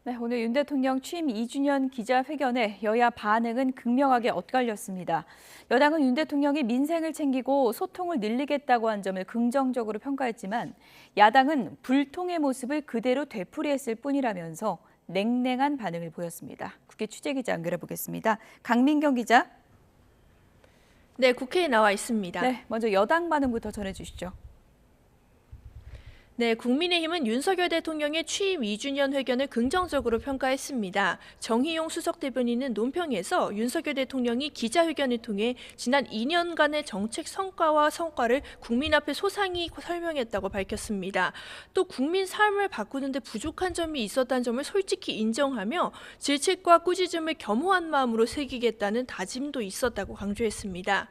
네, 오늘 윤 대통령 취임 2주년 기자회견에 여야 반응은 극명하게 엇갈렸습니다. 여당은 윤 대통령이 민생을 챙기고 소통을 늘리겠다고 한 점을 긍정적으로 평가했지만 야당은 불통의 모습을 그대로 되풀이했을 뿐이라면서 냉랭한 반응을 보였습니다. 국회 취재기자 연결해보겠습니다. 강민경 기자. 네, 국회에 나와 있습니다. 네, 먼저 여당 반응부터 전해주시죠. 네, 국민의힘은 윤석열 대통령의 취임 2주년 회견을 긍정적으로 평가했습니다. 정희용 수석 대변인은 논평에서 윤석열 대통령이 기자회견을 통해 지난 2년간의 정책 성과와 성과를 국민 앞에 소상히 설명했다고 밝혔습니다. 또 국민 삶을 바꾸는 데 부족한 점이 있었다는 점을 솔직히 인정하며 질책과 꾸짖음을 겸허한 마음으로 새기겠다는 다짐도 있었다고 강조했습니다.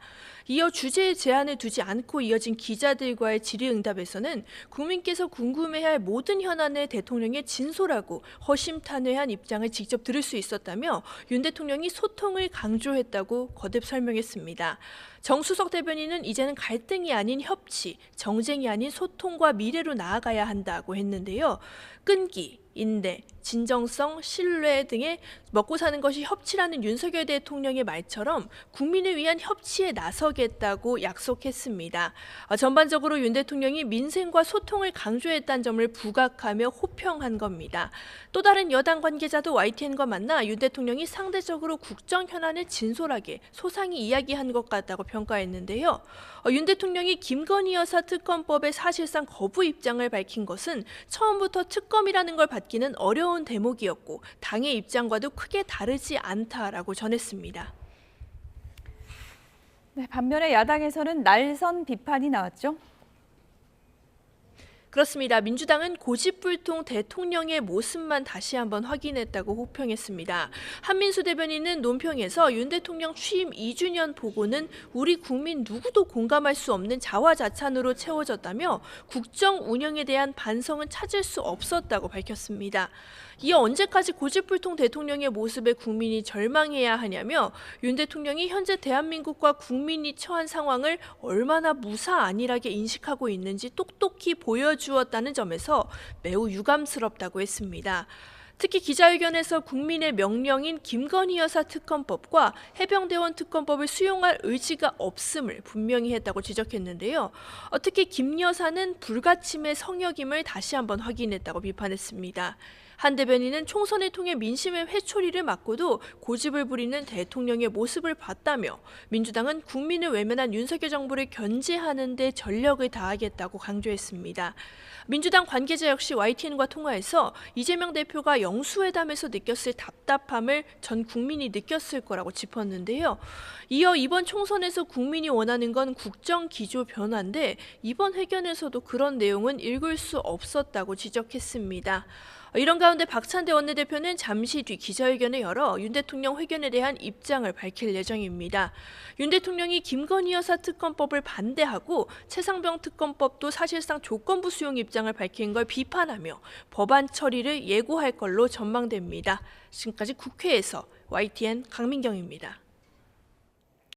이어 주제에 제한을 두지 않고 이어진 기자들과의 질의응답에서는 국민께서 궁금해할 모든 현안을 대통령의 진솔하고 허심탄회한 입장을 직접 들을 수 있었다며 윤 대통령이 소통을 강조했다고 거듭 설명했습니다. 정수석 대변인은 이제는 갈등이 아닌 협치, 정쟁이 아닌 소통과 미래로 나아가야 한다고 했는데요. 끈기, 인내, 진정성, 신뢰 등의 먹고 사는 것이 협치라는 윤석열 대통령의 말처럼 국민을 위한 협치에 나서겠다고 약속했습니다. 전반적으로 윤 대통령이 민생과 소통을 강조했다는 점을 부각하며 호평한 겁니다. 또 다른 여당 관계자도 YTN과 만나 윤 대통령이 상대적으로 국정 현안을 진솔하게 소상히 이야기한 것 같다고 평가했는데요. 윤 대통령이 김건희 여사 특검법에 사실상 거부 입장을 밝힌 것은 처음부터 특검이라는 걸 받기는 어려운 대목이었고 당의 입장과도 크게 다르지 않다라고 전했습니다. 네, 반면에 야당에서는 날선 비판이 나왔죠. 그렇습니다. 민주당은 고집불통 대통령의 모습만 다시 한번 확인했다고 호평했습니다. 한민수 대변인은 논평에서 윤 대통령 취임 2주년 보고는 우리 국민 누구도 공감할 수 없는 자화자찬으로 채워졌다며 국정 운영에 대한 반성은 찾을 수 없었다고 밝혔습니다. 이어 언제까지 고집불통 대통령의 모습에 국민이 절망해야 하냐며 윤 대통령이 현재 대한민국과 국민이 처한 상황을 얼마나 무사 안일하게 인식하고 있는지 똑똑히 보여주었다는 점에서 매우 유감스럽다고 했습니다. 특히 기자회견에서 국민의 명령인 김건희 여사 특검법과 해병대원 특검법을 수용할 의지가 없음을 분명히 했다고 지적했는데요. 특히 김 여사는 불가침의 성역임을 다시 한번 확인했다고 비판했습니다. 한 대변인은 총선을 통해 민심의 회초리를 맞고도 고집을 부리는 대통령의 모습을 봤다며 민주당은 국민을 외면한 윤석열 정부를 견제하는 데 전력을 다하겠다고 강조했습니다. 민주당 관계자 역시 YTN과 통화해서 이재명 대표가 영수회담에서 느꼈을 답답함을 전 국민이 느꼈을 거라고 짚었는데요. 이어 이번 총선에서 국민이 원하는 건 국정 기조 변화인데 이번 회견에서도 그런 내용은 읽을 수 없었다고 지적했습니다. 이런 가운데 박찬대 원내대표는 잠시 뒤 기자회견을 열어 윤 대통령 회견에 대한 입장을 밝힐 예정입니다. 윤 대통령이 김건희 여사 특검법을 반대하고 최상병 특검법도 사실상 조건부 수용 입장을 밝힌 걸 비판하며 법안 처리를 예고할 걸로 전망됩니다. 지금까지 국회에서 YTN 강민경입니다.